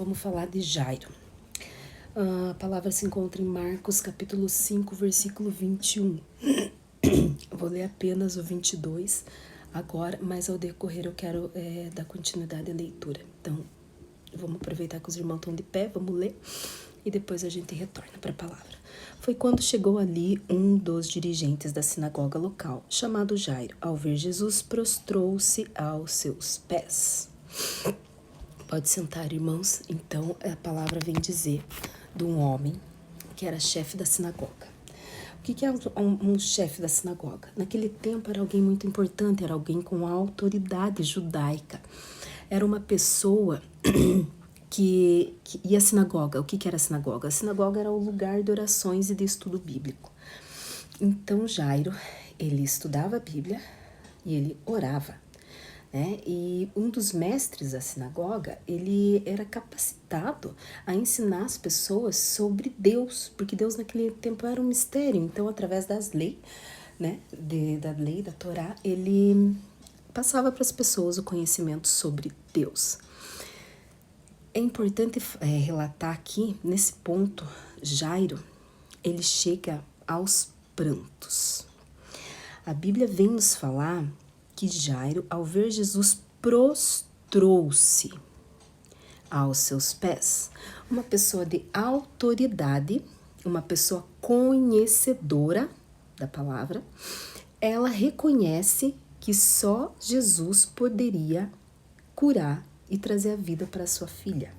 vamos falar de Jairo. A palavra se encontra em Marcos, capítulo 5, versículo 21. Vou ler apenas o 22 agora, mas ao decorrer eu quero dar continuidade à leitura. Então, vamos aproveitar que os irmãos estão de pé, vamos ler e depois a gente retorna para a palavra. Foi quando chegou ali um dos dirigentes da sinagoga local, chamado Jairo. Ao ver Jesus, prostrou-se aos seus pés. Pode sentar, irmãos. Então, a palavra vem dizer de um homem que era chefe da sinagoga. O que é um chefe da sinagoga? Naquele tempo era alguém muito importante, era alguém com autoridade judaica. Era uma pessoa que ia à sinagoga. O que era a sinagoga? A sinagoga era o lugar de orações e de estudo bíblico. Então, Jairo, ele estudava a Bíblia e ele orava. E um dos mestres da sinagoga, ele era capacitado a ensinar as pessoas sobre Deus, porque Deus naquele tempo era um mistério. Então, através das leis, da lei, da Torá, ele passava para as pessoas o conhecimento sobre Deus. É importante relatar aqui, nesse ponto, Jairo, ele chega aos prantos. A Bíblia vem nos falar que Jairo, ao ver Jesus, prostrou-se aos seus pés. Uma pessoa de autoridade, uma pessoa conhecedora da palavra, ela reconhece que só Jesus poderia curar e trazer a vida para sua filha.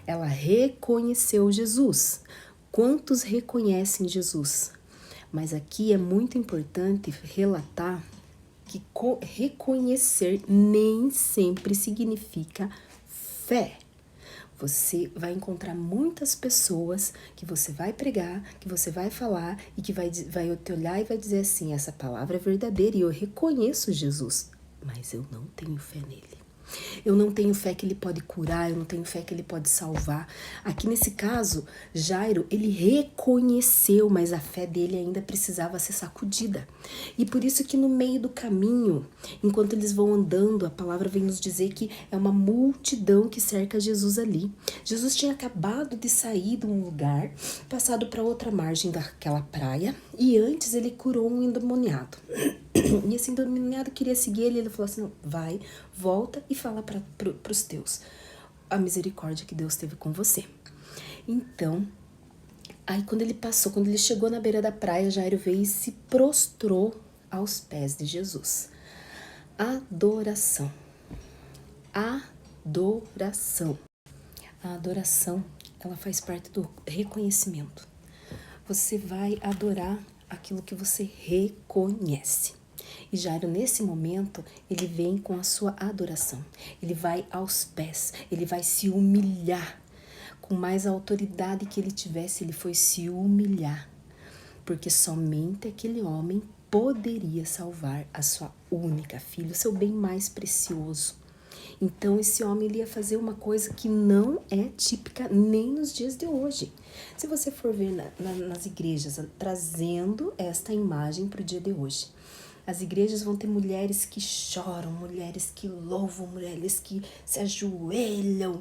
Ela reconheceu Jesus. Quantos reconhecem Jesus? Mas aqui é muito importante relatar que reconhecer nem sempre significa fé. Você vai encontrar muitas pessoas que você vai pregar, que você vai falar e que vai te olhar e vai dizer assim, essa palavra é verdadeira e eu reconheço Jesus, mas eu não tenho fé nele. Eu não tenho fé que ele pode curar, eu não tenho fé que ele pode salvar. Aqui nesse caso, Jairo, ele reconheceu, mas a fé dele ainda precisava ser sacudida. E por isso que no meio do caminho, enquanto eles vão andando, a palavra vem nos dizer que é uma multidão que cerca Jesus ali. Jesus tinha acabado de sair de um lugar, passado para outra margem daquela praia, e antes ele curou um endemoniado. E esse endemoniado queria seguir ele, ele falou assim, não, vai, volta e fala para os teus a misericórdia que Deus teve com você. Então, aí quando ele chegou na beira da praia, Jairo veio e se prostrou aos pés de Jesus. Adoração. Adoração. A adoração, ela faz parte do reconhecimento. Você vai adorar aquilo que você reconhece. E Jairo, nesse momento, ele vem com a sua adoração. Ele vai aos pés, ele vai se humilhar. Com mais autoridade que ele tivesse, ele foi se humilhar. Porque somente aquele homem poderia salvar a sua única filha, o seu bem mais precioso. Então, esse homem ele ia fazer uma coisa que não é típica nem nos dias de hoje. Se você for ver nas igrejas, trazendo esta imagem para o dia de hoje. As igrejas vão ter mulheres que choram, mulheres que louvam, mulheres que se ajoelham,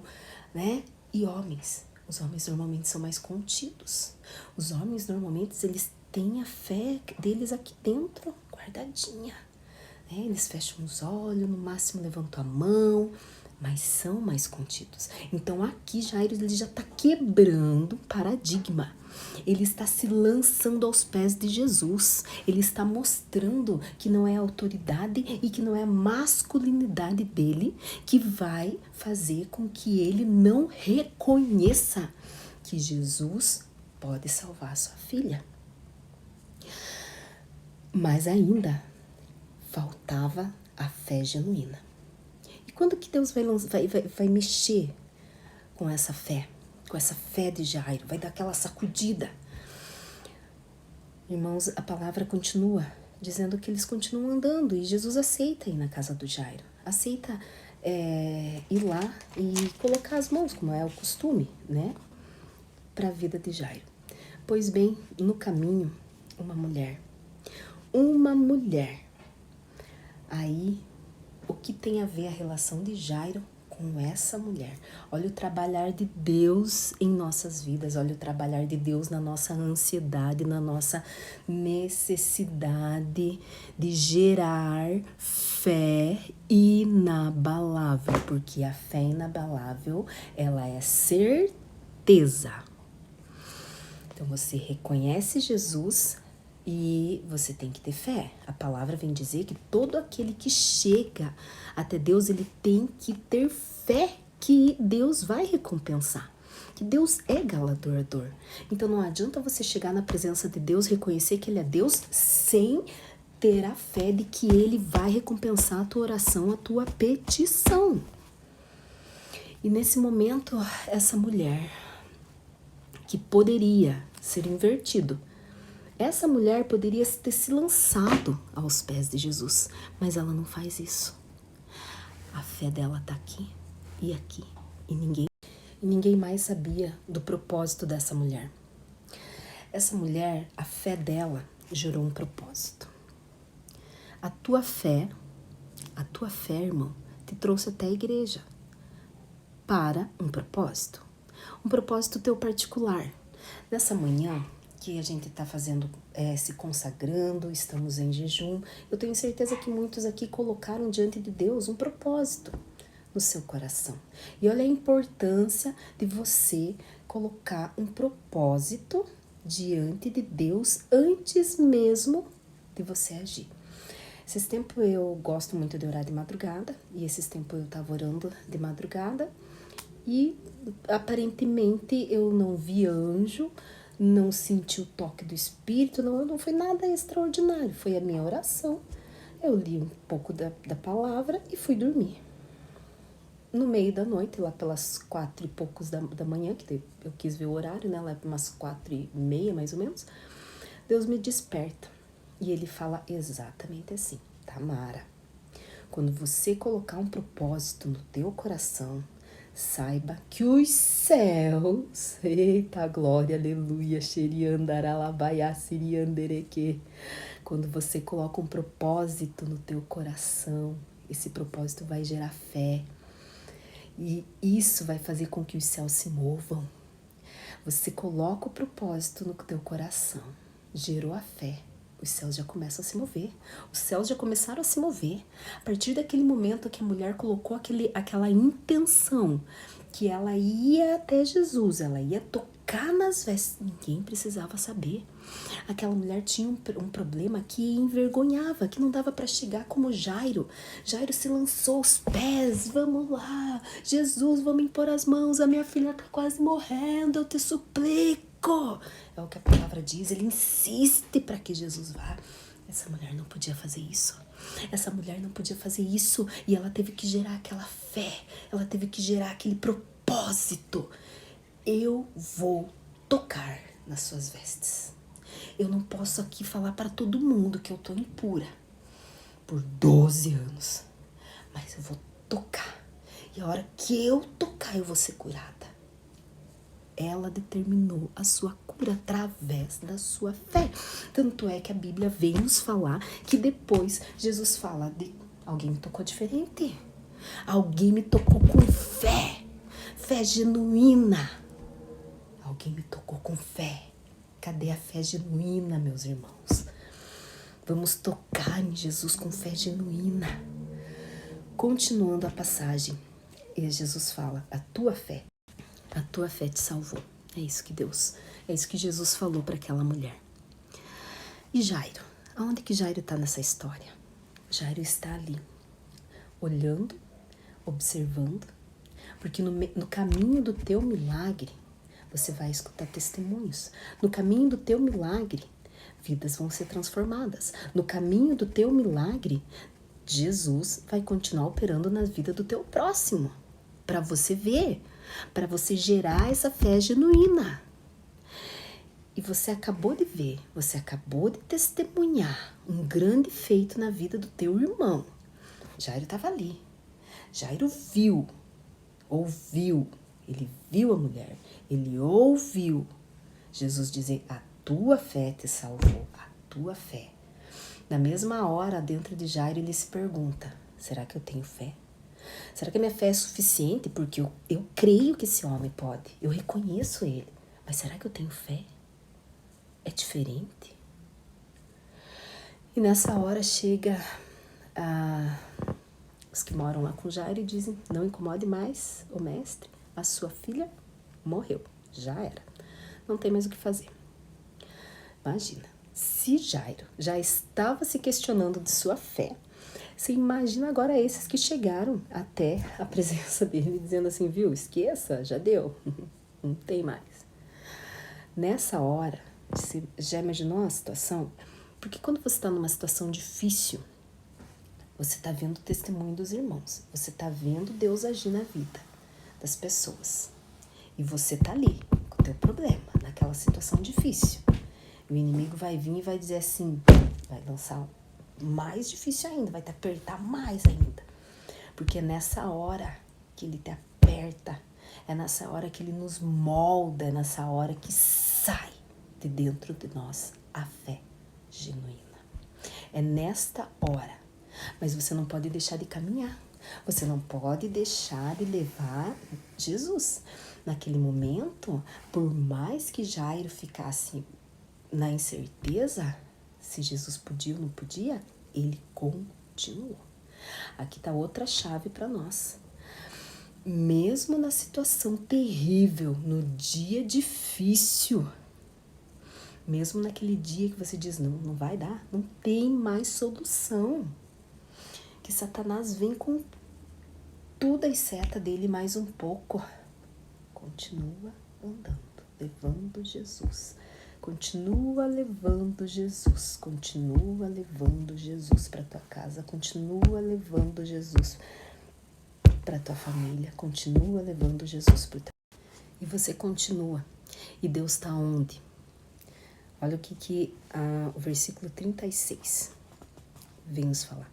E homens. Os homens normalmente são mais contidos. Os homens normalmente eles têm a fé deles aqui dentro, guardadinha. Eles fecham os olhos, no máximo levantam a mão, mas são mais contidos. Então aqui Jairo ele já está quebrando paradigma. Ele está se lançando aos pés de Jesus. Ele está mostrando que não é a autoridade e que não é a masculinidade dele que vai fazer com que ele não reconheça que Jesus pode salvar a sua filha. Mas ainda faltava a fé genuína. E quando que Deus vai mexer com essa fé? Com essa fé de Jairo? Vai dar aquela sacudida? Irmãos, a palavra continua dizendo que eles continuam andando. E Jesus aceita ir na casa do Jairo. Aceita ir lá e colocar as mãos, como é o costume, para a vida de Jairo. Pois bem, no caminho, uma mulher. Aí, o que tem a ver a relação de Jairo com essa mulher. Olha o trabalhar de Deus em nossas vidas. Olha o trabalhar de Deus na nossa ansiedade, na nossa necessidade de gerar fé inabalável. Porque a fé inabalável, ela é certeza. Então você reconhece Jesus e você tem que ter fé. A palavra vem dizer que todo aquele que chega até Deus, ele tem que ter fé que Deus vai recompensar, que Deus é galardoador. Então não adianta você chegar na presença de Deus, reconhecer que Ele é Deus, sem ter a fé de que Ele vai recompensar a tua oração, a tua petição. E nesse momento, essa mulher, que poderia ser invertido, essa mulher poderia ter se lançado aos pés de Jesus, mas ela não faz isso. A fé dela está aqui e aqui, e ninguém mais sabia do propósito dessa mulher. Essa mulher, a fé dela gerou um propósito. A tua fé, irmão, te trouxe até a igreja para um propósito teu particular. Nessa manhã que a gente está fazendo, se consagrando, estamos em jejum, eu tenho certeza que muitos aqui colocaram diante de Deus um propósito no seu coração. E olha a importância de você colocar um propósito diante de Deus antes mesmo de você agir. Esses tempos eu gosto muito de orar de madrugada, e esses tempos eu estava orando de madrugada, e aparentemente eu não vi anjo, não senti o toque do Espírito, não foi nada extraordinário, foi a minha oração. Eu li um pouco da palavra e fui dormir. No meio da noite, lá pelas 4 e poucos da manhã, que eu quis ver o horário, né, lá umas 4:30 mais ou menos, Deus me desperta e Ele fala exatamente assim: Tamara, quando você colocar um propósito no teu coração, saiba que os céus, eita glória, aleluia, xeriandaralabaiá, siriandereque. Quando você coloca um propósito no teu coração, esse propósito vai gerar fé. E isso vai fazer com que os céus se movam. Você coloca o propósito no teu coração, gerou a fé. Os céus já começam a se mover. Os céus já começaram a se mover. A partir daquele momento que a mulher colocou aquela intenção, que ela ia até Jesus, ela ia tocar nas vestes. Ninguém precisava saber. Aquela mulher tinha um problema que envergonhava, que não dava para chegar como Jairo. Jairo se lançou aos pés. Vamos lá, Jesus, vamos impor as mãos. A minha filha está quase morrendo, eu te suplico. É o que a palavra diz, ele insiste para que Jesus vá. Essa mulher não podia fazer isso. Essa mulher não podia fazer isso. E ela teve que gerar aquela fé. Ela teve que gerar aquele propósito. Eu vou tocar nas suas vestes. Eu não posso aqui falar para todo mundo que eu tô impura por 12 anos. Mas eu vou tocar. E a hora que eu tocar, eu vou ser curada. Ela determinou a sua cura através da sua fé. Tanto é que a Bíblia vem nos falar que depois Jesus fala de alguém me tocou diferente. Alguém me tocou com fé. Fé genuína. Alguém me tocou com fé. Cadê a fé genuína, meus irmãos? Vamos tocar em Jesus com fé genuína. Continuando a passagem, Jesus fala, a tua fé te salvou. É isso que Jesus falou para aquela mulher. E Jairo? Aonde que Jairo está nessa história? Jairo está ali, olhando, observando, porque no caminho do teu milagre, você vai escutar testemunhos. No caminho do teu milagre, vidas vão ser transformadas. No caminho do teu milagre, Jesus vai continuar operando na vida do teu próximo, para você ver, para você gerar essa fé genuína. E você acabou de ver, você acabou de testemunhar um grande feito na vida do teu irmão. Jairo estava ali. Jairo ouviu, ele viu a mulher, ele ouviu Jesus dizer, a tua fé te salvou, a tua fé. Na mesma hora, dentro de Jairo, ele se pergunta, será que eu tenho fé? Será que a minha fé é suficiente? Porque eu creio que esse homem pode. Eu reconheço ele. Mas será que eu tenho fé? É diferente? E nessa hora chega os que moram lá com Jairo e dizem, não incomode mais o mestre, a sua filha morreu, já era. Não tem mais o que fazer. Imagina, se Jairo já estava se questionando de sua fé, você imagina agora esses que chegaram até a presença dele, dizendo assim, viu, esqueça, já deu, não tem mais. Nessa hora, você já imaginou a situação? Porque quando você está numa situação difícil, você está vendo o testemunho dos irmãos, você está vendo Deus agir na vida das pessoas. E você está ali com o teu problema, naquela situação difícil. O inimigo vai vir e vai dizer assim, vai lançar mais difícil ainda, vai te apertar mais ainda. Porque é nessa hora que ele te aperta, é nessa hora que ele nos molda, é nessa hora que sai de dentro de nós a fé genuína. É nesta hora. Mas você não pode deixar de caminhar. Você não pode deixar de levar Jesus. Naquele momento, por mais que Jairo ficasse na incerteza, se Jesus podia ou não podia, ele continuou. Aqui está outra chave para nós. Mesmo na situação terrível, no dia difícil, mesmo naquele dia que você diz, não vai dar, não tem mais solução. Que Satanás vem com tudo as setas dele mais um pouco. Continua andando, levando Jesus. Continua levando Jesus. Continua levando Jesus para tua casa. Continua levando Jesus para tua família. Continua levando Jesus para tua. E você continua. E Deus está onde? Olha o que o versículo 36 vem nos falar.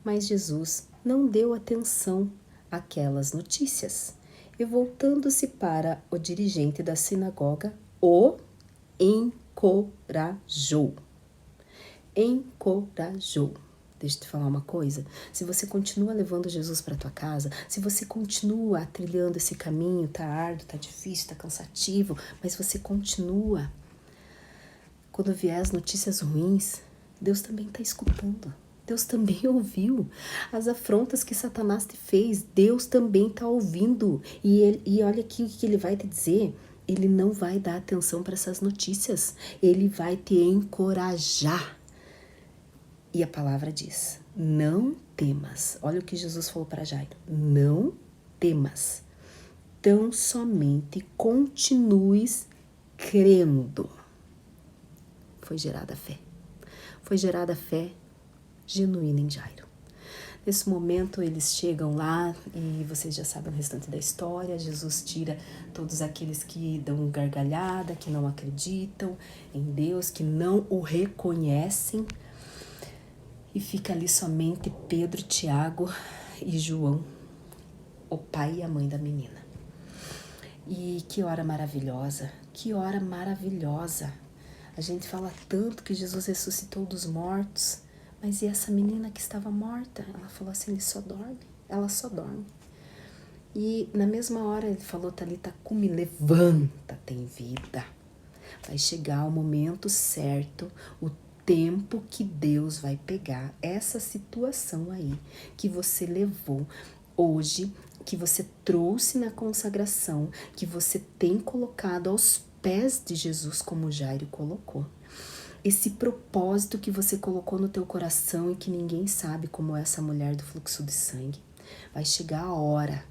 Mas Jesus não deu atenção àquelas notícias e, voltando-se para o dirigente da sinagoga, o encorajou. Encorajou. Deixa eu te falar uma coisa. Se você continua levando Jesus para tua casa, se você continua trilhando esse caminho, tá árduo, tá difícil, tá cansativo, mas você continua. Quando vier as notícias ruins, Deus também está escutando. Deus também ouviu as afrontas que Satanás te fez. Deus também está ouvindo. E olha aqui o que ele vai te dizer. Ele não vai dar atenção para essas notícias. Ele vai te encorajar. E a palavra diz, não temas. Olha o que Jesus falou para Jairo. Não temas. Tão somente continues crendo. Foi gerada a fé. Foi gerada a fé genuína em Jairo. Nesse momento eles chegam lá e vocês já sabem o restante da história. Jesus tira todos aqueles que dão gargalhada, que não acreditam em Deus, que não o reconhecem. E fica ali somente Pedro, Tiago e João, o pai e a mãe da menina. E que hora maravilhosa, que hora maravilhosa. A gente fala tanto que Jesus ressuscitou dos mortos, mas e essa menina que estava morta? Ela falou assim, ela só dorme. E na mesma hora ele falou, Talita cumi, levanta, tem vida. Vai chegar o momento certo, o tempo que Deus vai pegar essa situação aí que você levou hoje, que você trouxe na consagração, que você tem colocado aos pés de Jesus como Jairo colocou. Esse propósito que você colocou no teu coração e que ninguém sabe, como essa mulher do fluxo de sangue. Vai chegar a hora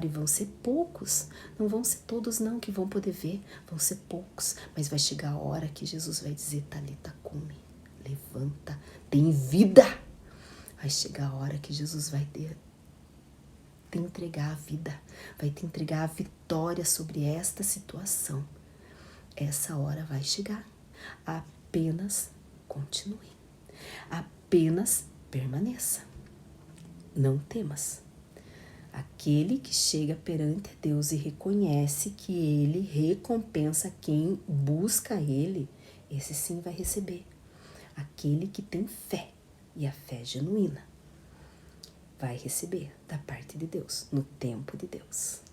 e vão ser poucos. Não vão ser todos não que vão poder ver, vão ser poucos. Mas vai chegar a hora que Jesus vai dizer, Talita cumi, levanta, tem vida. Vai chegar a hora que Jesus vai te entregar a vida, vai te entregar a vitória sobre esta situação. Essa hora vai chegar. Apenas continue. Apenas permaneça. Não temas. Aquele que chega perante a Deus e reconhece que Ele recompensa quem busca Ele, esse sim vai receber. Aquele que tem fé, e a fé genuína, vai receber da parte de Deus, no tempo de Deus.